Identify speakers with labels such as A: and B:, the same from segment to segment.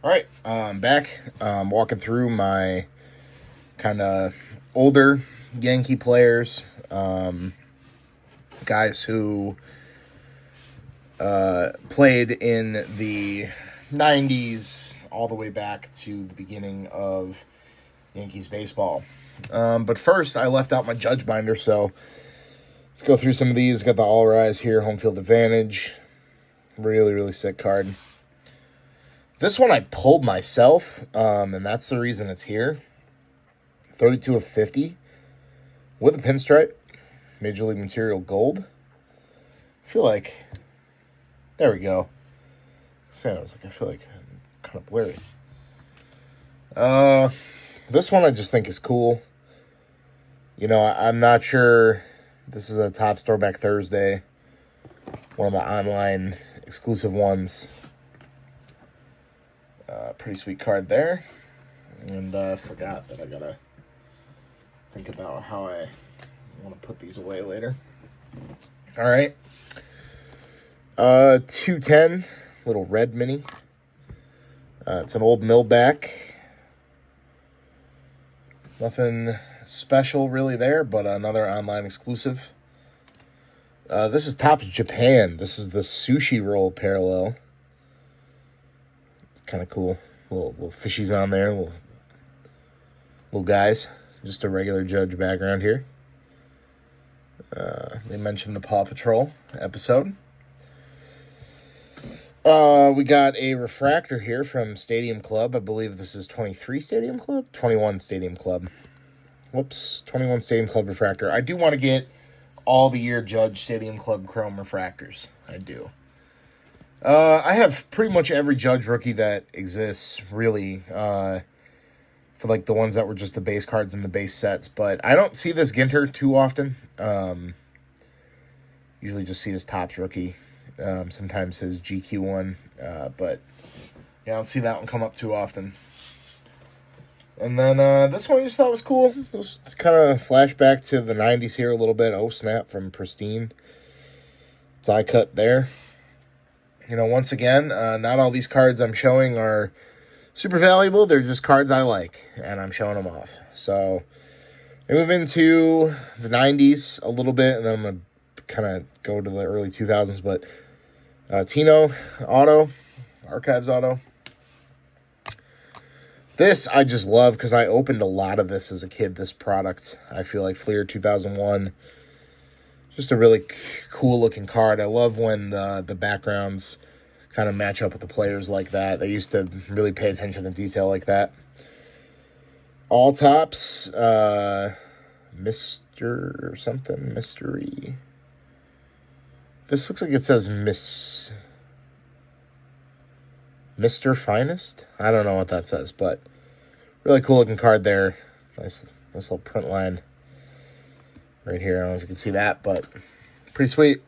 A: All right, I'm back. Walking through my kind of older Yankee players, guys who played in the 90s all the way back to the beginning of Yankees baseball. But first, I left out my Judge binder, so let's go through some of these. Got the All Rise here, home field advantage. Really, really sick card. This one I pulled myself, and that's the reason it's here. 32 of 50 with a pinstripe, Major League Material Gold. I feel like, there we go. I feel like kind of blurry. This one I just think is cool. You know, I'm not sure. This is a Topps Throwback Thursday, one of the online exclusive ones. Pretty sweet card there. And I forgot that I gotta think about how I want to put these away later. All right. 210, little red mini. It's an old Millback. Nothing special really there, but another online exclusive. This is Topps Japan. This is the sushi roll parallel. It's kind of cool. Little fishies on there. Little guys. Just a regular Judge background here. They mentioned the Paw Patrol episode. We got a refractor here from Stadium Club. I believe this is 23 Stadium Club? 21 Stadium Club. Whoops, 21 Stadium Club refractor. I do want to get all the year Judge Stadium Club Chrome refractors. I do. I have pretty much every Judge rookie that exists, really, for like the ones that were just the base cards and the base sets. But I don't see this Ginter too often. Usually just see his Topps rookie. Sometimes his GQ one. But yeah, I don't see that one come up too often. And then this one I just thought was cool. It's kind of flashback to the 90s here a little bit. Oh, snap, from Pristine. Die cut there. You know, once again, not all these cards I'm showing are super valuable. They're just cards I like, and I'm showing them off. So I move into the 90s a little bit, and then I'm going to kind of go to the early 2000s. But Tino auto, Archives auto. This I just love because I opened a lot of this as a kid, this product. I feel like Fleer 2001. Just a really cool looking card. I love when the backgrounds kind of match up with the players like that. They used to really pay attention to detail like that. All Topps, Mr. or something, Mystery. This looks like it says Mr. Finest? I don't know what that says, but really cool looking card there. Nice little print line right here. I don't know if you can see that, but pretty sweet.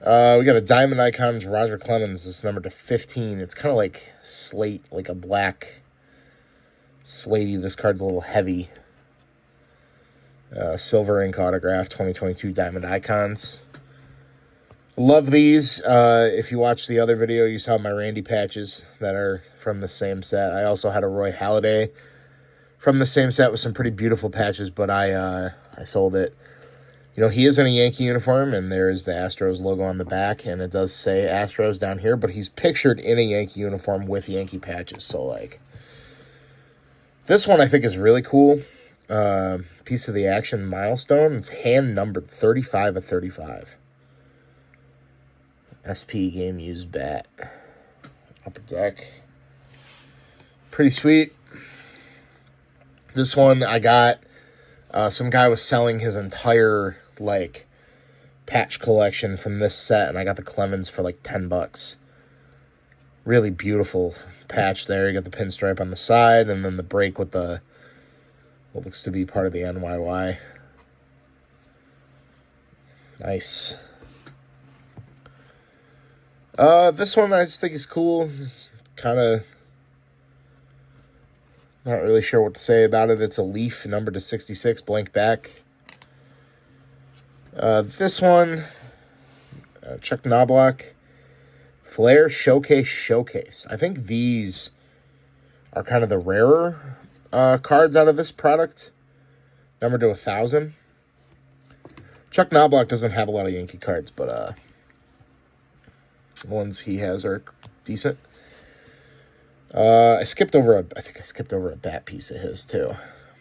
A: We got a Diamond Icons Roger Clemens. This number to 15. It's kind of like slate, like a black slatey. This card's a little heavy. Silver ink autograph, 2022 Diamond Icons. Love these. If you watched the other video, you saw my Randy patches that are from the same set. I also had a Roy Halladay from the same set with some pretty beautiful patches, but I sold it. You know, he is in a Yankee uniform, and there is the Astros logo on the back, and it does say Astros down here, but he's pictured in a Yankee uniform with Yankee patches. So, like, this one I think is really cool. Piece of the action milestone. It's hand numbered 35 of 35. SP game used bat. Upper deck. Pretty sweet. This one I got. Some guy was selling his entire, like, patch collection from this set, and I got the Clemens for, like, $10. Really beautiful patch there. You got the pinstripe on the side, and then the break with the, what looks to be part of the NYY. Nice. This one I just think is cool. Kind of not really sure what to say about it. It's a Leaf, number to 66, blank back. This one, Chuck Knobloch, Flair Showcase. I think these are kind of the rarer cards out of this product. Number to 1,000. Chuck Knobloch doesn't have a lot of Yankee cards, but the ones he has are decent. I think I skipped over a bat piece of his too.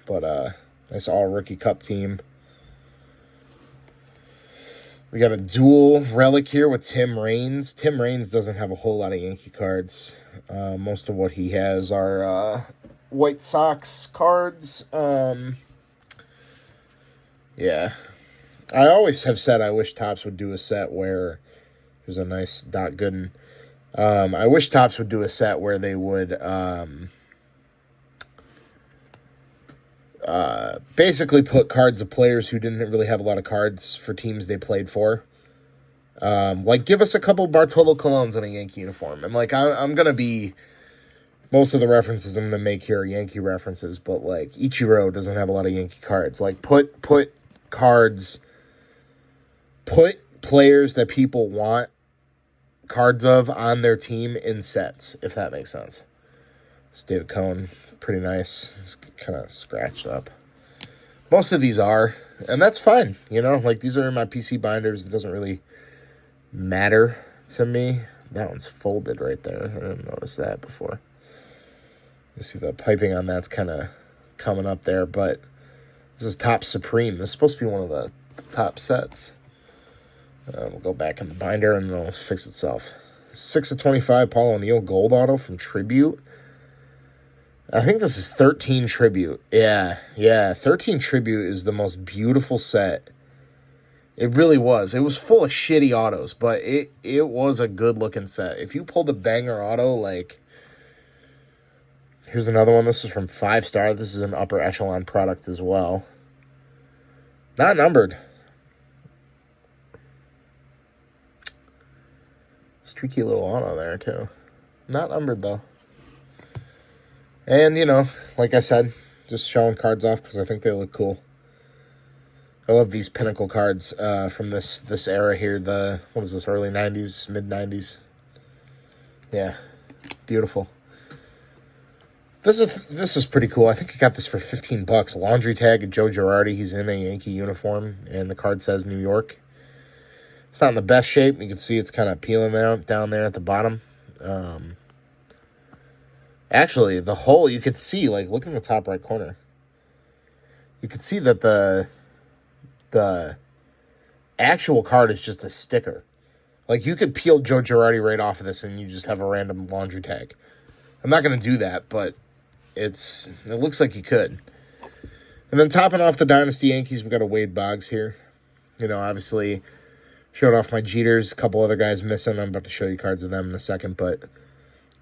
A: But nice all rookie cup team. We got a dual relic here with Tim Raines. Tim Raines doesn't have a whole lot of Yankee cards. Most of what he has are White Sox cards. Yeah. I always have said I wish Topps would do a set where there's a nice Doc Gooden. I wish Topps would do a set where they would basically put cards of players who didn't really have a lot of cards for teams they played for. Like, give us a couple Bartolo Colons in a Yankee uniform. And, like, I'm going to be... Most of the references I'm going to make here are Yankee references, but, like, Ichiro doesn't have a lot of Yankee cards. Like, put cards... Put players that people want cards of on their team in sets, if that makes sense. This David Cohn, pretty nice. It's kind of scratched up. Most of these are, and that's fine. You know, like, these are in my PC binders. It doesn't really matter to me. That one's folded right there. I didn't notice that before. You see the piping on that's kind of coming up there, but this is Topps Supreme. This is supposed to be one of the top sets. We'll go back in the binder and it'll fix itself. 6/25 Paul O'Neill gold auto from Tribute. I think this is 13 Tribute. Yeah. 13 Tribute is the most beautiful set. It really was. It was full of shitty autos, but it was a good-looking set. If you pulled a banger auto, like... Here's another one. This is from 5 Star. This is an upper echelon product as well. Not numbered. Streaky little auto there, too. Not numbered, though. And, you know, like I said, just showing cards off because I think they look cool. I love these pinnacle cards from this era here. What is this, early 90s, mid-90s? Yeah, beautiful. This is pretty cool. I think I got this for $15. Laundry tag of Joe Girardi. He's in a Yankee uniform, and the card says New York. It's not in the best shape. You can see it's kind of peeling down there at the bottom. Actually, the hole, you could see, like, look in the top right corner. You could see that the actual card is just a sticker. Like, you could peel Joe Girardi right off of this and you just have a random laundry tag. I'm not going to do that, but it looks like you could. And then topping off the Dynasty Yankees, we've got a Wade Boggs here. You know, obviously... Showed off my Jeters, a couple other guys missing. I'm about to show you cards of them in a second, but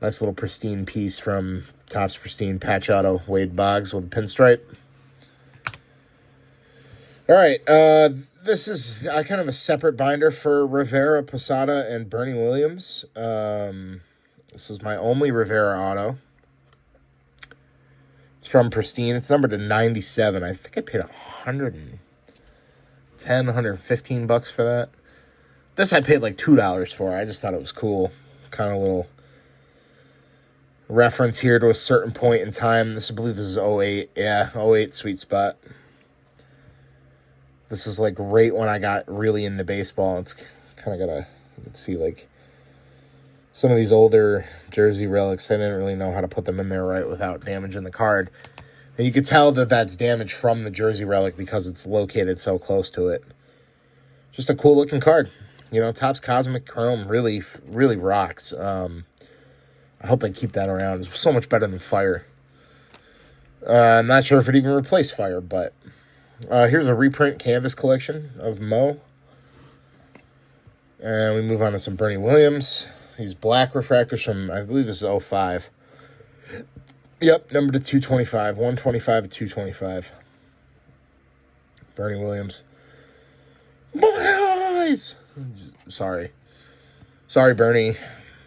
A: nice little pristine piece from Topps Pristine Patch Auto, Wade Boggs with a pinstripe. All right, this is kind of a separate binder for Rivera, Posada, and Bernie Williams. This is my only Rivera auto. It's from Pristine. It's numbered to 97. I think I paid $115 for that. This I paid like $2 for. I just thought it was cool. Kind of a little reference here to a certain point in time. I believe this is 08. Yeah, 08 sweet spot. This is like right when I got really into baseball. It's kind of got you can see like some of these older jersey relics. I didn't really know how to put them in there right without damaging the card. And you could tell that that's damage from the jersey relic because it's located so close to it. Just a cool looking card. You know, Topps Cosmic Chrome really, really rocks. I hope they keep that around. It's so much better than Fire. I'm not sure if it even replaced Fire, but here's a reprint canvas collection of Mo. And we move on to some Bernie Williams. These black refractors from, I believe this is 05. Yep, number to 225. 125 to 225. Bernie Williams. Boys! Sorry, Bernie.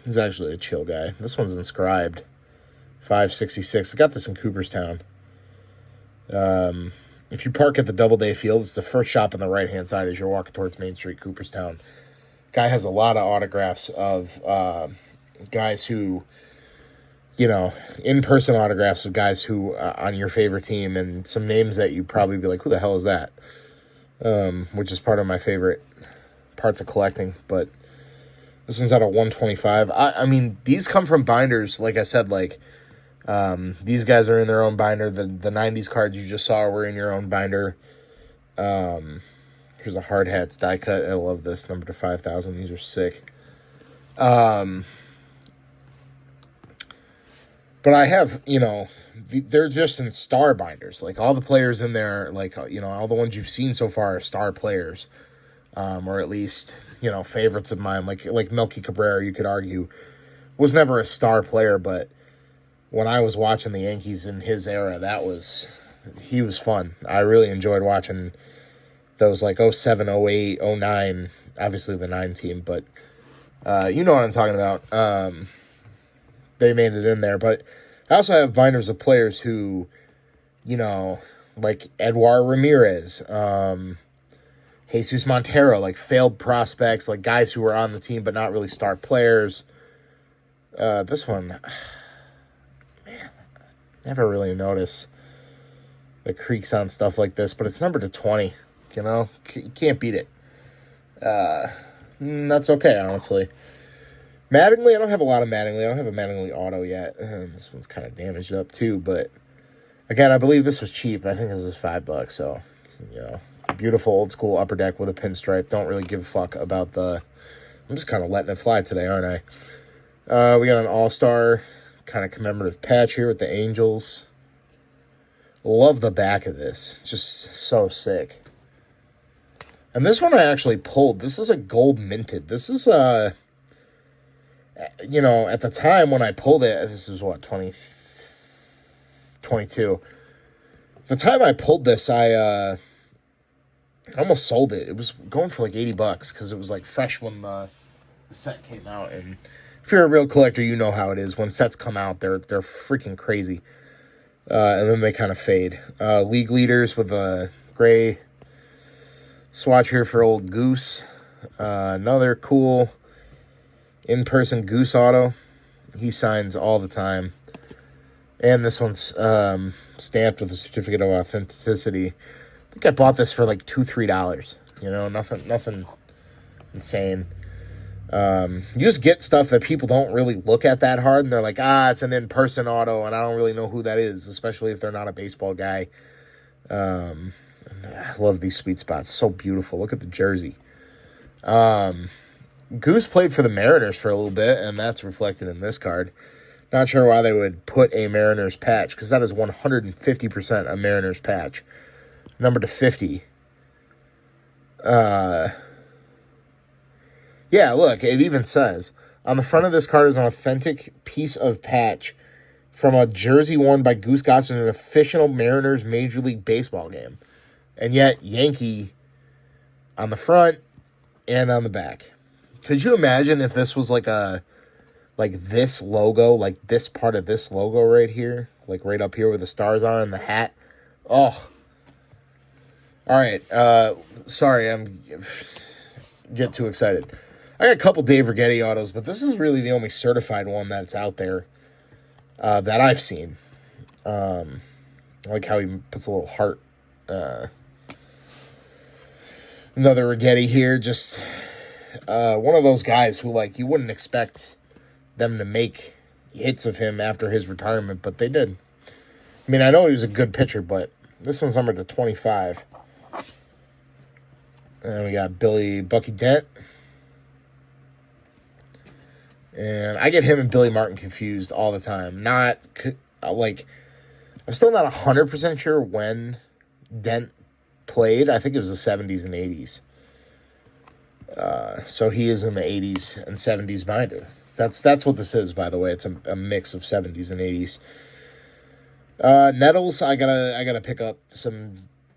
A: He's actually a chill guy. This one's inscribed. 566. I got this in Cooperstown. If you park at the Doubleday Field, it's the first shop on the right-hand side as you're walking towards Main Street, Cooperstown. Guy has a lot of autographs of guys who, in-person autographs of guys who on your favorite team, and some names that you probably be like, who the hell is that? Which is part of my favorite parts of collecting. But this one's out of 125. I mean, these come from binders, like I said, like these guys are in their own binder. The 90s cards you just saw were in your own binder. Here's a Hard Hats die cut. I love this, number to 5,000. These are sick. But I have, they're just in star binders. Like, all the players in there, like, all the ones you've seen so far are star players. Or at least, favorites of mine. Like Melky Cabrera, you could argue, was never a star player, but when I was watching the Yankees in his era, he was fun. I really enjoyed watching those, like, 07, 08, 09, obviously the 9 team, but you know what I'm talking about. They made it in there, but I also have binders of players who, like Edouard Ramirez, Jesus Montero, like failed prospects, like guys who were on the team but not really star players. This one, man, never really notice the creaks on stuff like this, but it's numbered to 20. You can't beat it. That's okay, honestly. Mattingly, I don't have a lot of Mattingly. I don't have a Mattingly auto yet. This one's kind of damaged up too, but again, I believe this was cheap. I think this was $5, so, beautiful old school upper deck with a pinstripe. Don't really give a fuck about I'm just kind of letting it fly today, aren't I? We got an all-star kind of commemorative patch here with the Angels. Love the back of this. Just so sick. And this one I actually pulled. This is a gold minted. This is, at the time when I pulled it, this is what, 2022. At the time I pulled this, I almost sold it. It was going for like $80 because it was like fresh when the set came out. And if you're a real collector, you know how it is. When sets come out, they're freaking crazy. And then they kind of fade. League leaders with a gray swatch here for old Goose. Another cool in-person Goose auto. He signs all the time. And this one's stamped with a certificate of authenticity. I think I bought this for like $2-3. Nothing insane. You just get stuff that people don't really look at that hard, and they're like, it's an in-person auto, and I don't really know who that is, especially if they're not a baseball guy. I love these sweet spots. So beautiful. Look at the jersey. Goose played for the Mariners for a little bit, and that's reflected in this card. Not sure why they would put a Mariners patch, because that is 150% a Mariners patch. Number to 50. Yeah, look, it even says, on the front of this card is an authentic piece of patch from a jersey worn by Goose Goss in an official Mariners Major League Baseball game. And yet, Yankee on the front and on the back. Could you imagine if this was like this logo, like this part of this logo right here, like right up here with the stars on and the hat? Oh. All right. Sorry, I'm get too excited. I got a couple Dave Righetti autos, but this is really the only certified one that's out there that I've seen. I like how he puts a little heart. Another Righetti here, just one of those guys who, like, you wouldn't expect them to make hits of him after his retirement, but they did. I mean, I know he was a good pitcher, but this one's numbered to 25. And we got Bucky Dent. And I get him and Billy Martin confused all the time. I'm still not 100% sure when Dent played. I think it was the 70s and 80s. So he is in the 80s and 70s binder. That's what this is, by the way. It's a mix of 70s and 80s. Nettles, I gotta pick up some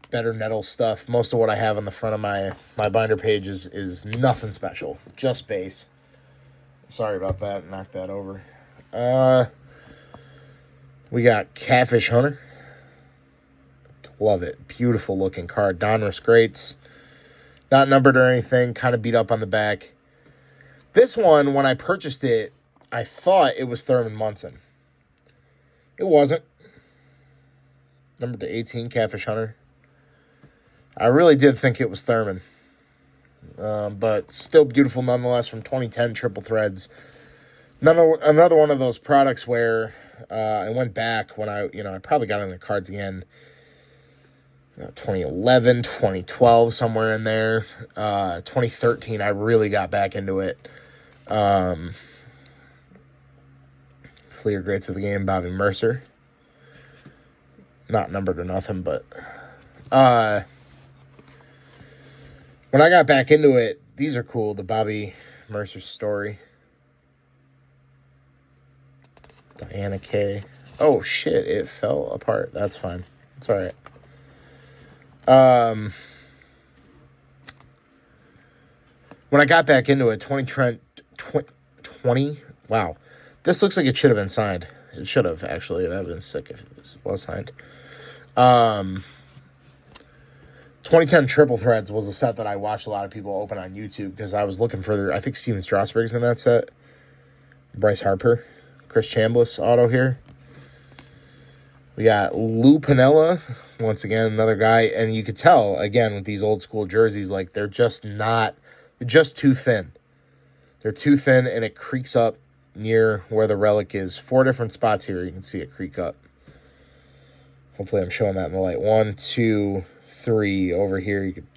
A: better Nettles stuff. Most of what I have on the front of my binder page is nothing special, just base. Sorry about that. Knocked that over. We got Catfish Hunter. Love it. Beautiful looking card. Donruss Greats. Not numbered or anything. Kind of beat up on the back. This one, when I purchased it, I thought it was Thurman Munson. It wasn't. Number to 18, Catfish Hunter. I really did think it was Thurman. But still beautiful nonetheless from 2010 Triple Threads. Another one of those products where I went back when I probably got in the cards again. 2011, 2012, somewhere in there. 2013, I really got back into it. Fleer Greats of the Game, Bobby Mercer. Not numbered or nothing, but when I got back into it, these are cool. The Bobby Mercer story. Diana K. Oh, shit. It fell apart. That's fine. It's all right. When I got back into it, 20... Wow. This looks like it should have been signed. It should have, actually. That would have been sick if this was signed. 2010 Triple Threads was a set that I watched a lot of people open on YouTube because I was looking for I think Steven Strasburg's in that set. Bryce Harper. Chris Chambliss auto here. We got Lou Piniella. Once again, another guy. And you could tell, again, with these old school jerseys, like they're just too thin. They're too thin and it creaks up near where the relic is. 4 different spots here. You can see it creak up. Hopefully I'm showing that in the light. 1, 2, 3 over here. You could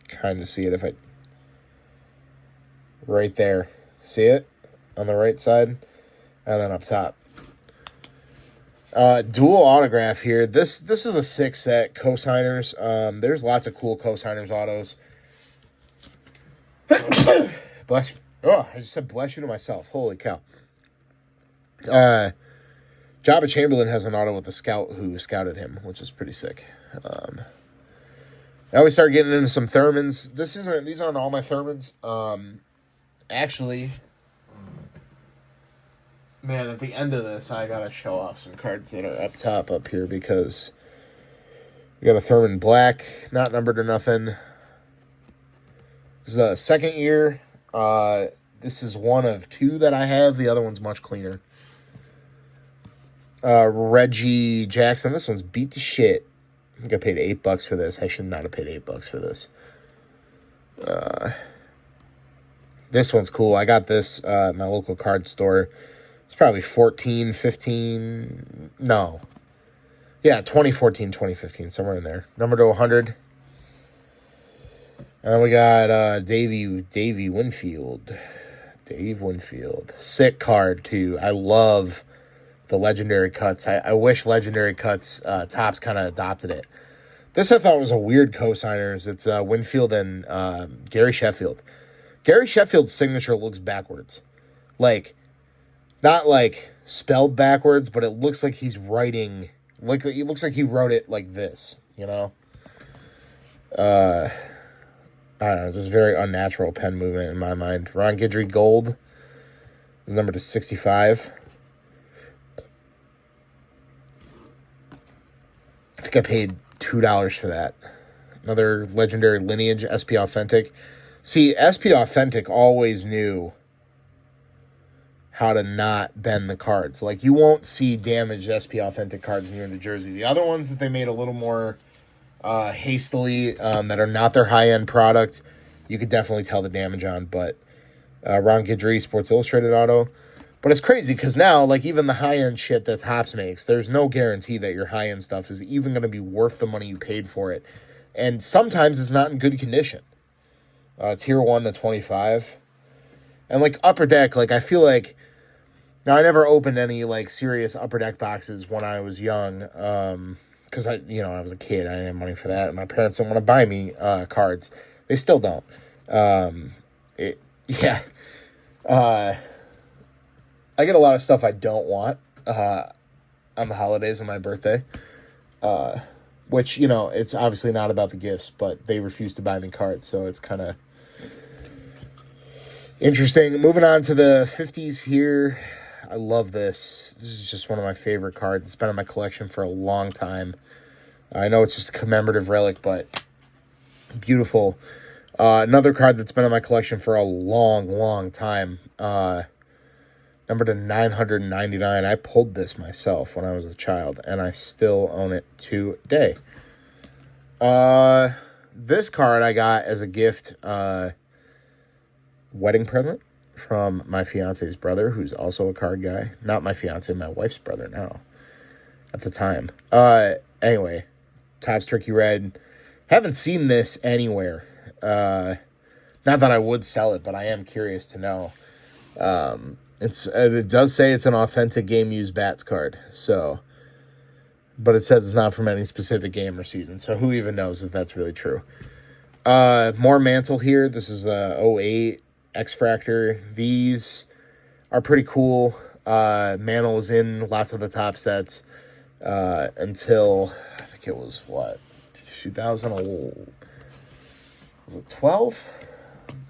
A: kind of see it if I... Right there. See it? On the right side. And then up top. Dual autograph here. This is a 6 set. Co-signers. There's lots of cool co-signers autos. Bless you. Oh, I just said bless you to myself. Holy cow. Jabba Chamberlain has an auto with a scout who scouted him, which is pretty sick. Now we start getting into some Thurmans. These aren't all my Thurmans. Actually, man, at the end of this, I gotta show off some cards that are up top up here because we got a Thurman Black, not numbered or nothing. This is a second year. This is one of 2 that I have. The other one's much cleaner. Reggie Jackson. This one's beat to shit. I think I paid $8 for this. I should not have paid $8 for this. This one's cool. I got this at my local card store. It's probably 14, 15. No. Yeah, 2014, 2015, somewhere in there. Number to 100. And then we got Davey Winfield. Dave Winfield. Sick card, too. I love the Legendary Cuts. I wish Legendary Cuts Topps kind of adopted it. This I thought was a weird co-signers. It's Winfield and Gary Sheffield. Gary Sheffield's signature looks backwards. Like, not like spelled backwards, but it looks like he's writing... Like, it looks like he wrote it like this, you know? I don't know, just very unnatural pen movement in my mind. Ron Guidry Gold is numbered to 65. I think I paid $2 for that. Another Legendary Lineage, SP Authentic. See, SP Authentic always knew how to not bend the cards. Like, you won't see damaged SP Authentic cards near the jersey. The other ones that they made a little more hastily, that are not their high-end product, you could definitely tell the damage on. But Ron Guidry, Sports Illustrated auto. But it's crazy because now, like, even the high-end shit that Topps makes, there's no guarantee that your high-end stuff is even going to be worth the money you paid for it. And sometimes it's not in good condition. Tier 1 to 25. And, like, Upper Deck, like, I feel like... Now, I never opened any, like, serious Upper Deck boxes when I was young. Because, I was a kid. I didn't have money for that. And my parents didn't want to buy me cards. They still don't. I get a lot of stuff I don't want on the holidays and my birthday. Which, it's obviously not about the gifts, but they refuse to buy me cards, so it's kind of interesting. Moving on to the 50s here. I love this. This is just one of my favorite cards. It's been in my collection for a long time. I know it's just a commemorative relic, but beautiful. Another card that's been in my collection for a long, long time. Number to 999. I pulled this myself when I was a child, and I still own it today. This card I got as a gift, wedding present from my fiance's brother, who's also a card guy. Not my fiance, my wife's brother now. At the time. Anyway, Topps Turkey Red. Haven't seen this anywhere. Not that I would sell it, but I am curious to know. It does say it's an authentic game used bats card. So, but it says it's not from any specific game or season. So who even knows if that's really true? More Mantle here. This is a 08 X-Fractor. These are pretty cool. Mantle was in lots of the top sets until I think it was 2000. Was it 12?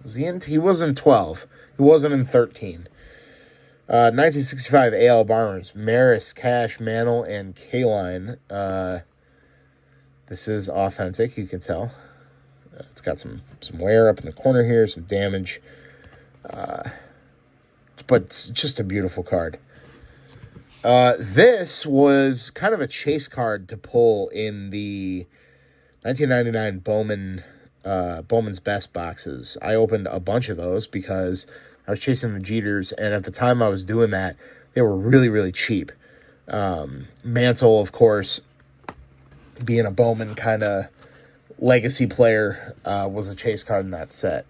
A: Was he in? He was in 12. He wasn't in 13. 1965 AL Bombers, Maris, Cash, Mantle, and K-Line. This is authentic, you can tell. It's got some wear up in the corner here, some damage. But it's just a beautiful card. This was kind of a chase card to pull in the 1999 Bowman's Best boxes. I opened a bunch of those because I was chasing the Jeters, and at the time I was doing that, they were really, really cheap. Mantle, of course, being a Bowman kind of legacy player, was a chase card in that set.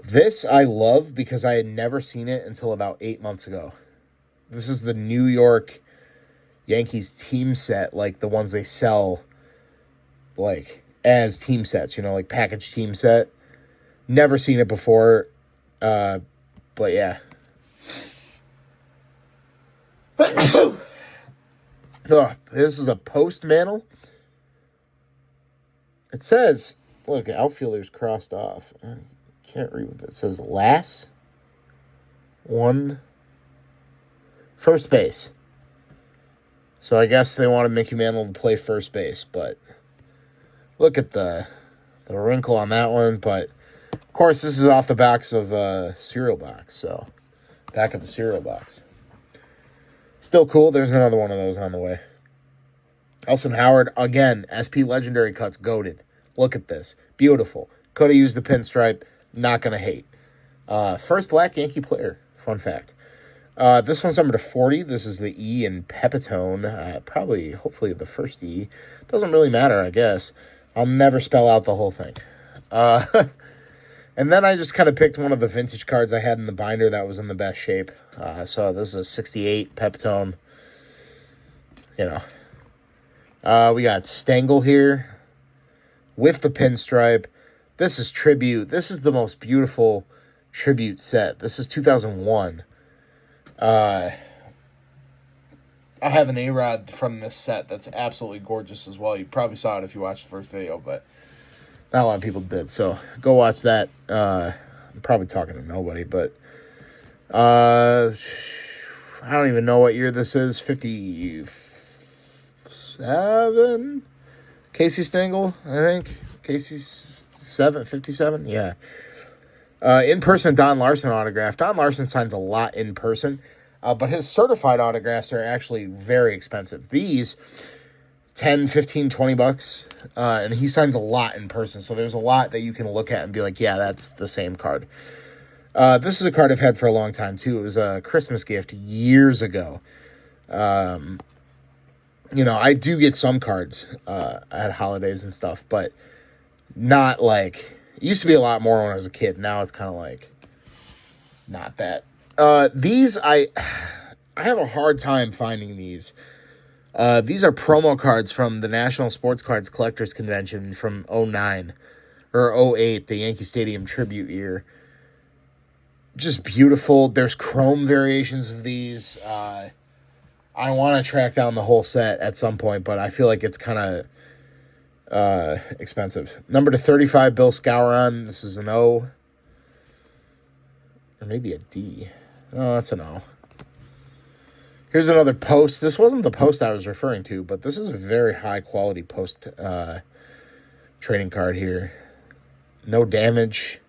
A: This I love because I had never seen it until about 8 months ago. This is the New York Yankees team set, like the ones they sell, like, as team sets, like package team set. Never seen it before, but yeah. Oh, this is a post Mantle. It says, look, outfielders crossed off. I can't read what it says. Last one. First base. So I guess they wanted Mickey Mantle to play first base, but look at the wrinkle on that one. But of course, this is off the backs of a cereal box, so back of a cereal box. Still cool. There's another one of those on the way. Elson Howard, again, SP Legendary Cuts, goated. Look at this. Beautiful. Could have used the pinstripe. Not going to hate. First black Yankee player. Fun fact. This one's number to 40. This is the E in Pepitone. Probably, hopefully, the first E. Doesn't really matter, I guess. I'll never spell out the whole thing. And then I just kind of picked one of the vintage cards I had in the binder that was in the best shape. So this is a 68 Pepitone. We got Stengel here with the pinstripe. This is tribute. This is the most beautiful tribute set. This is 2001. I have an A-Rod from this set that's absolutely gorgeous as well. You probably saw it if you watched the first video, but not a lot of people did. So go watch that. I'm probably talking to nobody, but I don't even know what year this is. 57? Casey Stengel, I think. Casey's 57? Yeah. In-person Don Larson autograph. Don Larson signs a lot in person, but his certified autographs are actually very expensive. These, 10, 15, 20 bucks, and he signs a lot in person, so there's a lot that you can look at and be like, yeah, that's the same card. This is a card I've had for a long time, too. It was a Christmas gift years ago. I do get some cards at holidays and stuff, but not like... It used to be a lot more when I was a kid. Now it's kind of like not that. These, I have a hard time finding these. These are promo cards from the National Sports Cards Collectors Convention from 09 or 08, the Yankee Stadium tribute year. Just beautiful. There's chrome variations of these. I want to track down the whole set at some point, but I feel like it's kind of expensive. Number to 35, Bill Scouron. This is an O. Or maybe a D. Oh, that's an O. Here's another post. This wasn't the post I was referring to, but this is a very high quality post trading card here. No damage.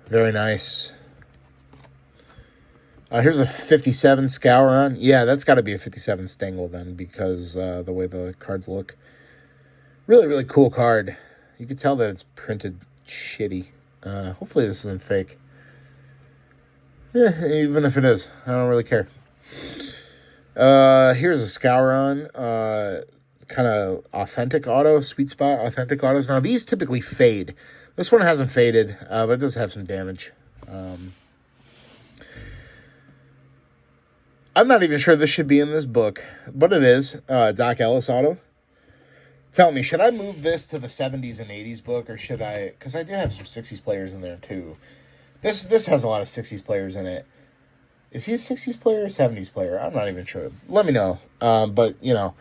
A: Very nice. Here's a 57 Scouron. Yeah, that's got to be a 57 Stengel then, because the way the cards look. Really, really cool card. You can tell that it's printed shitty. Hopefully this isn't fake. Yeah, even if it is, I don't really care. Here's a Scouron. Kind of authentic auto, sweet spot authentic autos. Now, these typically fade. This one hasn't faded, but it does have some damage. I'm not even sure this should be in this book, but it is. Doc Ellis auto. Tell me, should I move this to the 70s and 80s book, or should I? Because I did have some 60s players in there, too. This has a lot of 60s players in it. Is he a 60s player or 70s player? I'm not even sure. Let me know. But, you know,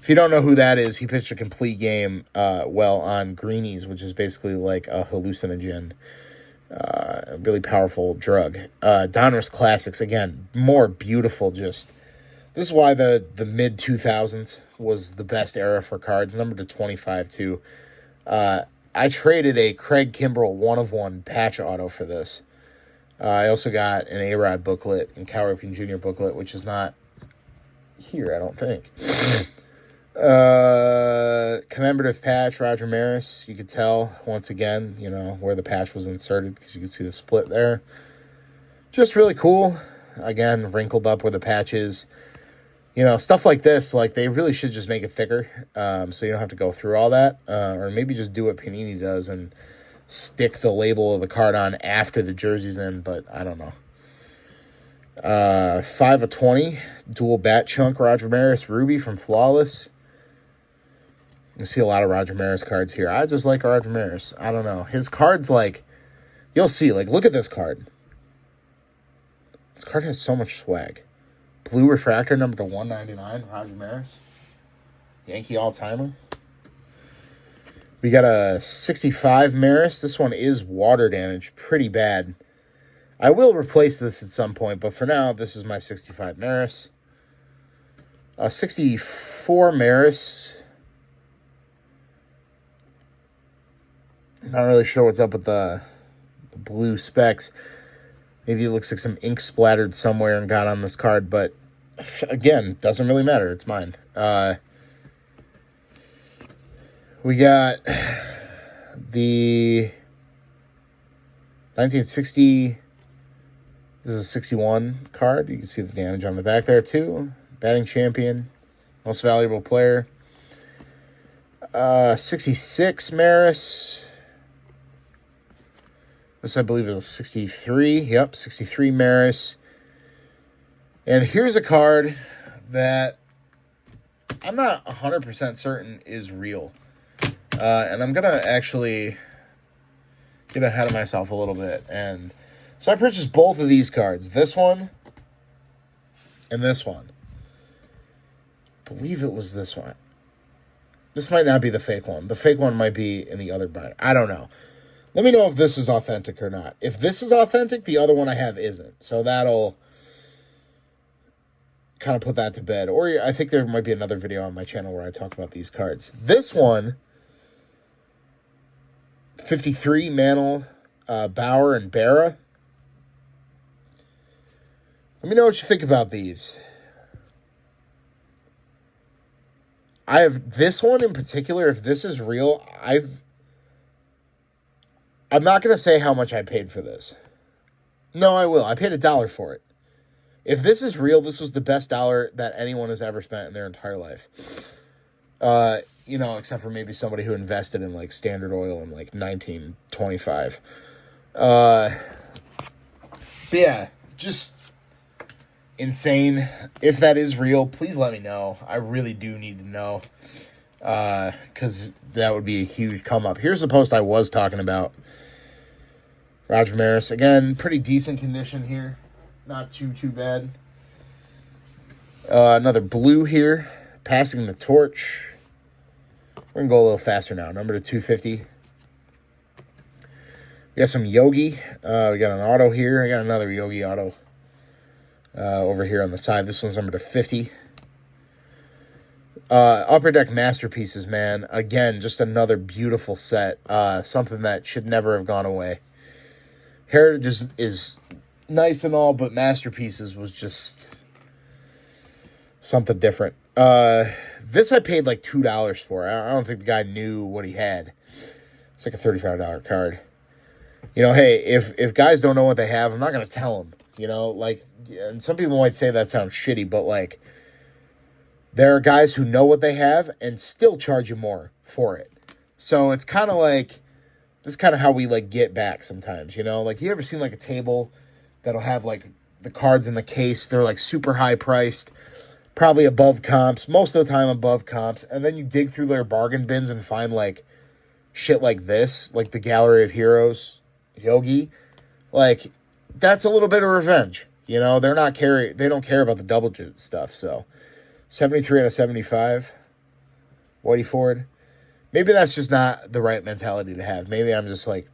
A: if you don't know who that is, he pitched a complete game on greenies, which is basically like a hallucinogen. A really powerful drug. Donruss Classics, again, more beautiful. Just this is why the mid 2000s was the best era for cards. Number to 25 too. I traded a Craig Kimbrell 1/1 patch auto for this. I also got an A-Rod booklet and Cal Ripken Jr. booklet, which is not here, I don't think. Commemorative patch, Roger Maris. You could tell, once again, you know, where the patch was inserted, because you can see the split there. Just really cool. Again, wrinkled up where the patch is. You know, stuff like this, like, they really should just make it thicker, so you don't have to go through all that. Or maybe just do what Panini does and stick the label of the card on after the jersey's in, but I don't know. 5/20, dual bat chunk, Roger Maris Ruby from Flawless. You see a lot of Roger Maris cards here. I just like Roger Maris. I don't know. His cards, like, you'll see. Like, look at this card. This card has so much swag. Blue Refractor, number to 199, Roger Maris. Yankee all-timer. We got a 65 Maris. This one is water damage. Pretty bad. I will replace this at some point, but for now, this is my 65 Maris. 64 Maris. Not really sure what's up with the blue specs. Maybe it looks like some ink splattered somewhere and got on this card, but again, doesn't really matter. It's mine. We got the 1960. This is a 61 card. You can see the damage on the back there, too. Batting champion. Most valuable player. 66 Maris. This, I believe, is a 63. Yep, 63 Maris. And here's a card that I'm not 100% certain is real. And I'm going to actually get ahead of myself a little bit. And so I purchased both of these cards. This one and this one. I believe it was this one. This might not be the fake one. The fake one might be in the other binder. I don't know. Let me know if this is authentic or not. If this is authentic, the other one I have isn't. So that'll kind of put that to bed. Or I think there might be another video on my channel where I talk about these cards. This one, 53 Mantle, Bauer, and Berra. Let me know what you think about these. I have this one in particular. If this is real, I'm not going to say how much I paid for this. No, I will. I paid $1 for it. If this is real, this was the best dollar that anyone has ever spent in their entire life. You know, except for maybe somebody who invested in, like, Standard Oil in, like, 1925. Yeah, just insane. If that is real, please let me know. I really do need to know, because that would be a huge come up. Here's the post I was talking about. Roger Maris, again, pretty decent condition here. Not too bad. Another blue here, passing the torch. We're going to go a little faster now. Number to 250. We got some Yogi. We got an auto here. I got another Yogi auto over here on the side. This one's number to 50. Upper Deck Masterpieces, man. Again, just another beautiful set. Something that should never have gone away. Heritage is nice and all, but Masterpieces was just something different. This I paid like $2 for. I don't think the guy knew what he had. It's like a $35 card. You know, hey, if guys don't know what they have, I'm not going to tell them. You know, like, and some people might say that sounds shitty, but like, there are guys who know what they have and still charge you more for it. So it's kind of like, this is kind of how we like get back sometimes, you know? Like, you ever seen like a table that'll have like the cards in the case? They're like super high priced, probably above comps, most of the time above comps. And then you dig through their bargain bins and find like shit like this, like the Gallery of Heroes Yogi. Like, that's a little bit of revenge. You know, they don't care about the double digit stuff. So 73 out of 75. Whitey Ford. Maybe that's just not the right mentality to have. Maybe I'm just like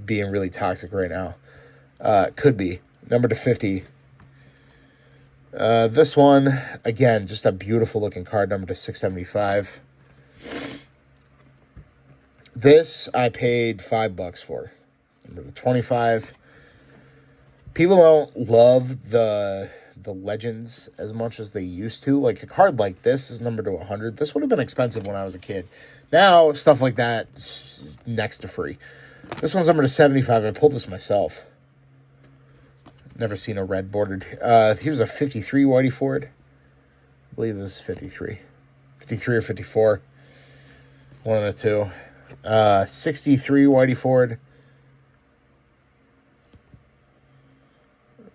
A: being really toxic right now. Could be. Number to 50. This one, again, just a beautiful looking card, number to 675. This I paid $5 for. Number to 25. People don't love the Legends as much as they used to. Like, a card like this is number to 100. This would have been expensive when I was a kid. Now, stuff like that is next to free. This one's number to 75. I pulled this myself. Never seen a red bordered. Here's a 53 Whitey Ford. I believe this is 53. 53 or 54. One of the two. 63 Whitey Ford.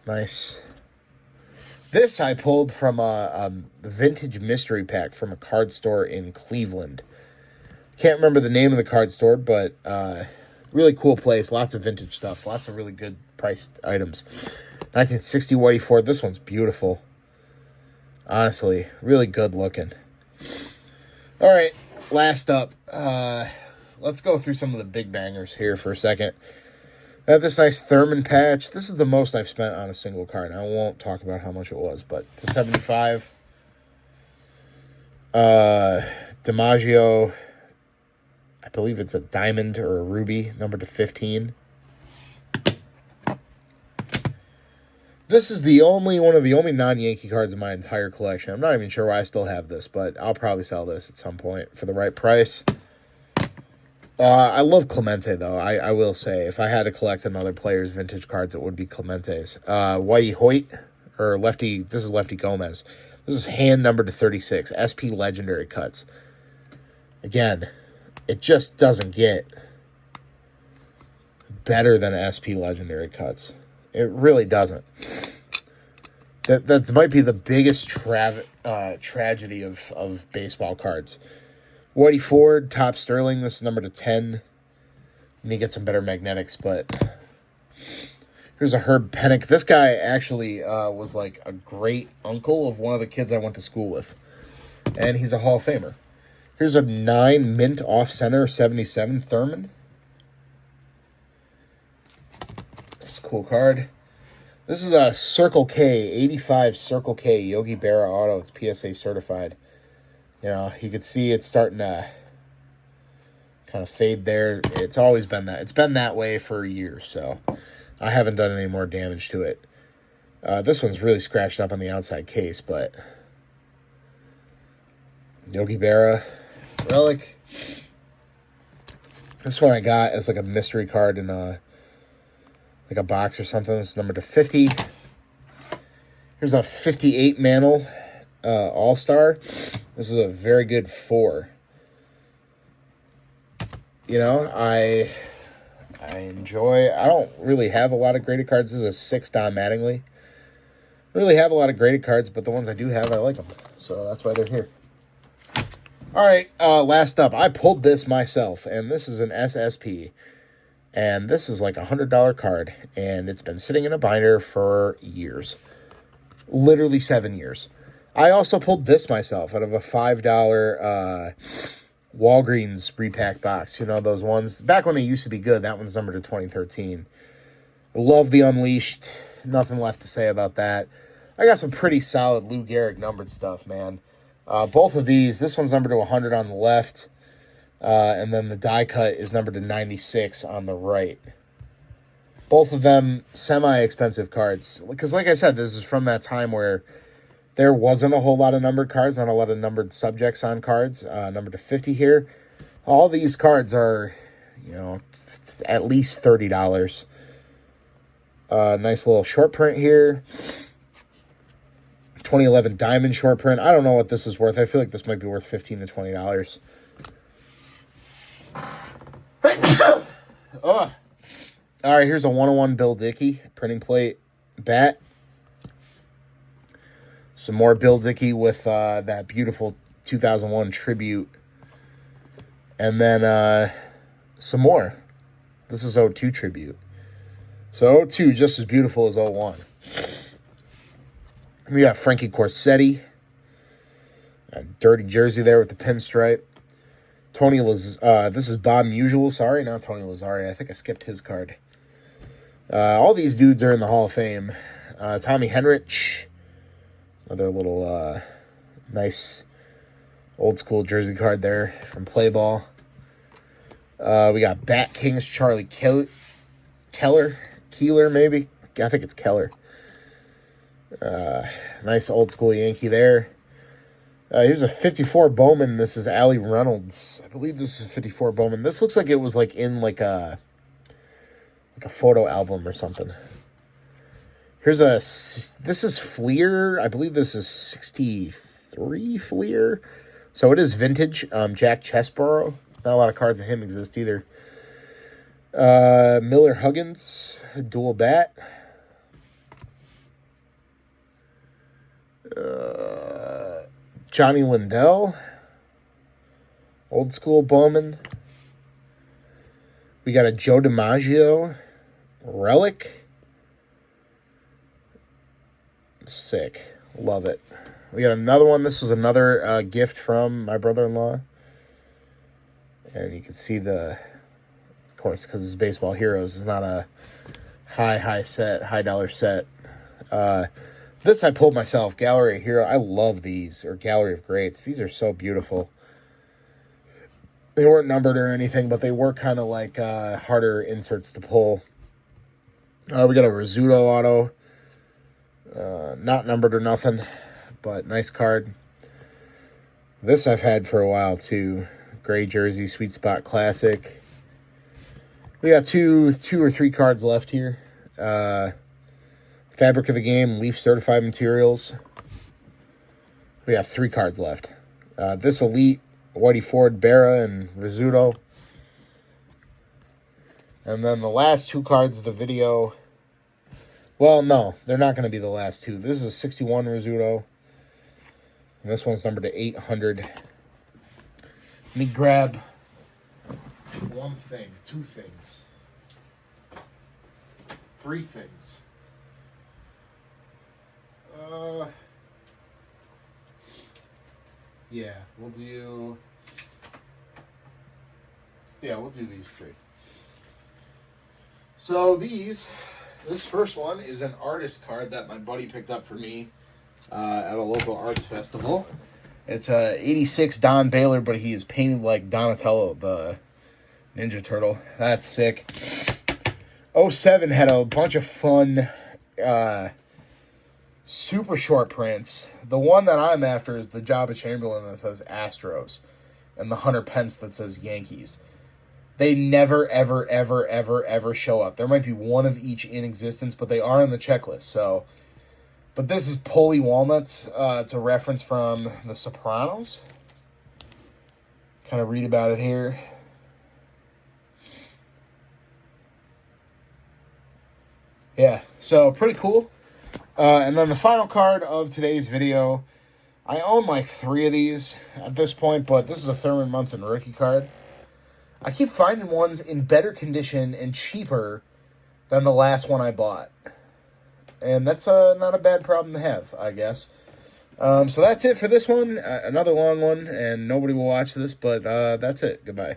A: Nice. This I pulled from a vintage mystery pack from a card store in Cleveland. Can't remember the name of the card store, but really cool place. Lots of vintage stuff. Lots of really good priced items. 1960 Whitey Ford. This one's beautiful. Honestly, really good looking. All right, last up. Let's go through some of the big bangers here for a second. I have this nice Thurman patch. This is the most I've spent on a single card. I won't talk about how much it was, but to 75. DiMaggio, I believe it's a diamond or a ruby, number to 15. This is one of the only non-Yankee cards in my entire collection. I'm not even sure why I still have this, but I'll probably sell this at some point for the right price. I love Clemente, though. I will say, if I had to collect another player's vintage cards, it would be Clemente's. Whitey Hoyt, or Lefty, this is Lefty Gomez. This is hand numbered to 36, SP Legendary Cuts. Again, it just doesn't get better than SP Legendary Cuts. It really doesn't. That might be the biggest tragedy of baseball cards. Whitey Ford, top Sterling. This is number to 10. And you get some better magnetics, but here's a Herb Pennock. This guy actually was like a great uncle of one of the kids I went to school with. And he's a Hall of Famer. Here's a 9 mint off-center 77 Thurman. This is a cool card. This is a Circle K, 85 Circle K Yogi Berra Auto. It's PSA certified. You know, you could see it's starting to kind of fade there. It's always been that. It's been that way for years, so I haven't done any more damage to it. This one's really scratched up on the outside case, but Yogi Berra Relic. This one I got as like a mystery card in a box or something. It's number to 50. Here's a 58 Mantle All-Star. This is a very good 4. You know, I enjoy. I don't really have a lot of graded cards. This is a 6 Don Mattingly. I don't really have a lot of graded cards, but the ones I do have, I like them. So that's why they're here. All right, last up. I pulled this myself, and this is an SSP. And this is like a $100 card, and it's been sitting in a binder for years. Literally 7 years. I also pulled this myself out of a $5 Walgreens repack box. You know, those ones. Back when they used to be good. That one's numbered to 2013. Love the Unleashed. Nothing left to say about that. I got some pretty solid Lou Gehrig numbered stuff, man. Both of these, this one's numbered to 100 on the left, and then the die cut is numbered to 96 on the right. Both of them semi-expensive cards. Because like I said, this is from that time where there wasn't a whole lot of numbered cards, not a lot of numbered subjects on cards. Numbered to 50 here. All these cards are, at least $30. Nice little short print here. 2011 diamond short print. I don't know what this is worth. I feel like this might be worth $15 to $20. Oh. All right, here's a 101 Bill Dickey printing plate bat. Some more Bill Dickey with that beautiful 2001 tribute. And then some more. This is 02 tribute. So 02 just as beautiful as 01. We got Frankie Corsetti. A dirty jersey there with the pinstripe. This is Bob Musial. Sorry, not Tony Lazzari. I think I skipped his card. All these dudes are in the Hall of Fame. Tommy Henrich. Another little nice old school jersey card there from Play Ball. We got Bat Kings Charlie Keeler, maybe. I think it's Keller. Nice old school Yankee there. Here's a 54 Bowman. This is Allie Reynolds. I believe this is a 54 Bowman. This looks like it was in a photo album or something. This is Fleer. I believe this is 63 Fleer. So it is vintage. Jack Chesborough. Not a lot of cards of him exist either. Miller Huggins, dual bat. Johnny Lindell, old school Bowman. We got a Joe DiMaggio relic. Sick. Love it. We got another one. This was another gift from my brother-in-law. And you can see of course, because it's Baseball Heroes, it's not a high dollar set. This I pulled myself, Gallery of Hero. I love these, or Gallery of Greats. These are so beautiful. They weren't numbered or anything, but they were kind of like harder inserts to pull. We got a Rizzuto auto. Not numbered or nothing, but nice card. This I've had for a while, too. Gray jersey, Sweet Spot Classic. We got two or three cards left here. Fabric of the Game, Leaf Certified Materials. We have 3 cards left. This Elite, Whitey Ford, Berra, and Rizzuto. And then the last 2 cards of the video. Well, no, they're not going to be the last 2. This is a 61 Rizzuto. And this one's numbered to 800. Let me grab one thing, 2 things, 3 things. Yeah, we'll do these 3. So this first one is an artist card that my buddy picked up for me at a local arts festival. It's a 86 Don Baylor, but he is painted like Donatello, the Ninja Turtle. That's sick. 07 had a bunch of fun super short prints. The one that I'm after is the Jabba Chamberlain that says Astros and the Hunter Pence that says Yankees. They never, ever, ever, ever, ever show up. There might be one of each in existence, but they are on the checklist. So, but this is Polly Walnuts. It's a reference from The Sopranos. Kind of read about it here. Yeah, so pretty cool. And then the final card of today's video. I own like 3 of these at this point, but this is a Thurman Munson rookie card. I keep finding ones in better condition and cheaper than the last one I bought. And that's not a bad problem to have, I guess. So that's it for this one. Another long one, and nobody will watch this, but that's it. Goodbye.